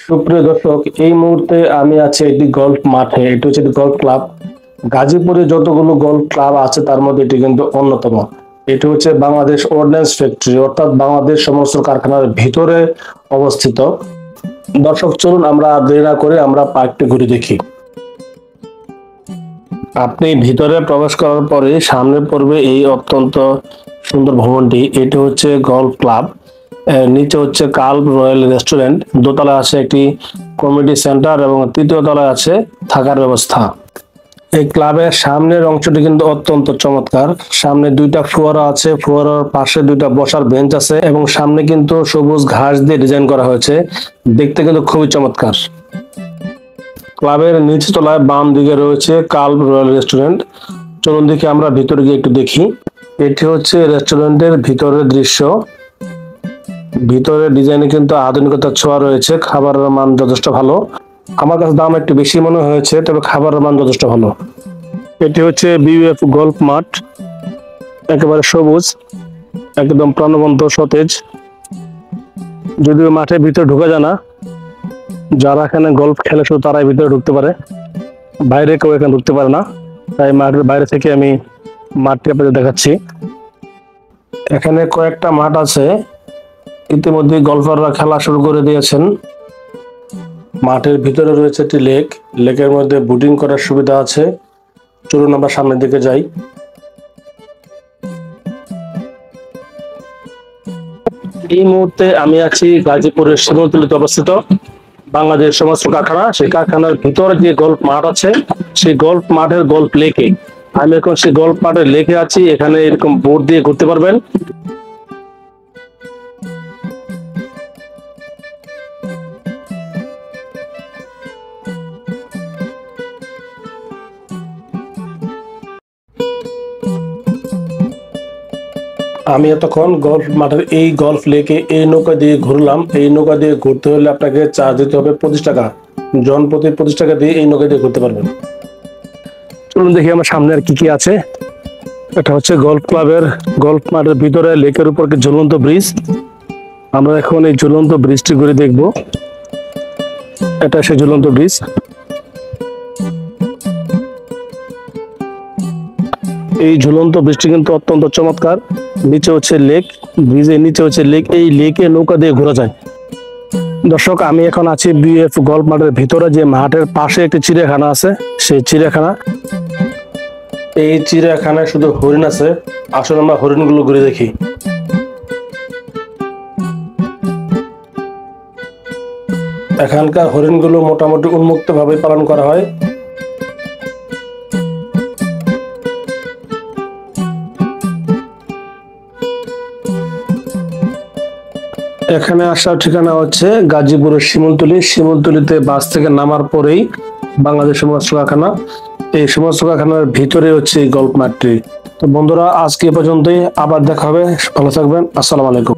সুপ্রিয় দর্শক, এই মুহূর্তে আমি আছি একটি গল্ফ মাঠে। এটি হচ্ছে একটি গল্ফ ক্লাব। গাজীপুরে যতগুলো গল্ফ ক্লাব আছে তার মধ্যে এটি কিন্তু অন্যতম। এটি হচ্ছে বাংলাদেশ অর্ডিন্যান্স ফ্যাক্টরি, অর্থাৎ বাংলাদেশ সমস্ত কারখানার ভিতরে অবস্থিত। দর্শক, চলুন আমরা আর দেরি না করে আমরা পার্কটি ঘুরে দেখি। আপনি ভিতরে প্রবেশ করার পরে সামনে পড়বে এই অত্যন্ত সুন্দর ভবনটি। এটি হচ্ছে গল্ফ ক্লাব। নিচে হচ্ছে কাল্প রয়্যাল রেস্টুরেন্ট, দোতলায় আছে একটি কমিউনিটি সেন্টার এবং তৃতীয় তলায় আছে থাকার ব্যবস্থা। এই ক্লাবের সামনের অংশটি কিন্তু অত্যন্ত চমৎকার। সামনে দুইটা ফোয়ারা আছে, ফোয়ারার পাশে দুইটা বসার বেঞ্চ আছে এবং সামনে কিন্তু সবুজ ঘাস দিয়ে ডিজাইন করা হয়েছে, দেখতে কিন্তু খুবই চমৎকার। ক্লাবের নিচ তলায় বাম দিকে রয়েছে কাল্প রয়্যাল রেস্টুরেন্ট। চলুন দেখি আমরা ভিতরে গিয়ে একটু দেখি। এটি হচ্ছে রেস্টুরেন্টের ভিতরের দৃশ্য। ভিতরে ডিজাইনে কিন্তু আধুনিকতার ছোঁয়া রয়েছে। খাবারের মান যথেষ্ট ভালো। আমার কাছে দাম একটু বেশি মনে হয়েছে, তবে খাবারের মান যথেষ্ট ভালো। এটি হচ্ছে বিইউএফ গল্ফ মাঠ, একেবারে সবুজ, একদম প্রাণবন্ত, সতেজ। যদিও মাঠের ভিতরে ঢোকা যায় না, যারা এখানে গল্ফ খেলে শুধু তারাই ভিতরে ঢুকতে পারে, বাইরে কেউ এখানে ঢুকতে পারে না। তাই মাঠের বাইরে থেকে আমি মাঠটি আপনাদের দেখাচ্ছি। এখানে কয়েকটা মাঠ আছে, ইতিমধ্যে গল্ফাররা খেলা শুরু করে দিয়েছেন। মাঠের ভিতরে রয়েছে একটি লেক, লেকের মধ্যে বোটিং করার সুবিধা আছে। চলুন আমরা সামনের দিকে যাই। এই মুহূর্তে আমি আছি গাজীপুরের শিমুলতলিতে অবস্থিত বাংলাদেশ সমস্ত কারখানা। সেই কারখানার ভিতরে যে গল্ফ মাঠ আছে, সেই গল্ফ মাঠের গল্ফ লেকে আমি এখন সেই গল্ফ মাঠের লেকে আছি। এখানে এরকম বোট দিয়ে ঘুরতে পারবেন। আমি এতক্ষণ গল্ফ মাঠের এই গল্ফ লেকে এই নৌকা দিয়ে ঘুরলাম। এই নৌকা দিয়ে ঘুরতে হলে আপনাকে চার্জ দিতে হবে 25 টাকা। জন প্রতি 25 টাকা দিয়ে এই নৌকা দিয়ে ঘুরতে পারবেন। চলুন দেখি আমার সামনে আর কি কি আছে। এটা হচ্ছে গল্ফ ক্লাবের গল্ফ মাঠের ভিতরে লেকের উপর ঝুলন্ত ব্রিজ। আমরা এখন এই ঝুলন্ত ব্রিজটি ঘুরে দেখব। এটা সেই ঝুলন্ত ব্রিজ। এই ঝুলন্ত ব্রিজটি কিন্তু অত্যন্ত চমৎকার। নিচে হচ্ছে লেক, ব্রিজের নিচে হচ্ছে লেক। এই লেকে নৌকা দিয়ে ঘোরা যায়। দর্শক, আমি এখন আছি বিএফ গল্ফ মাঠের ভিতরে, যে মাঠের পাশে একটি চিড়িয়াখানা আছে, সেই চিড়িয়াখানা। এই চিড়িয়াখানায় শুধু হরিণ আছে। আসলে আমরা হরিণগুলো ঘুরে দেখি। এখানকার হরিণগুলো মোটামুটি উন্মুক্ত ভাবে পালন করা হয়। এখানে আসার ঠিকানা হচ্ছে গাজীপুরের শিমুলতলি। শিমুলতলিতে বাস থেকে নামার পরেই বাংলাদেশ সমস্ত কারখানা। এই সমস্ত কারখানার ভিতরে হচ্ছে এই গল্ফ মাঠটি। তো বন্ধুরা, আজকে এ পর্যন্তই। আবার দেখা হবে। ভালো থাকবেন। আসসালামু আলাইকুম।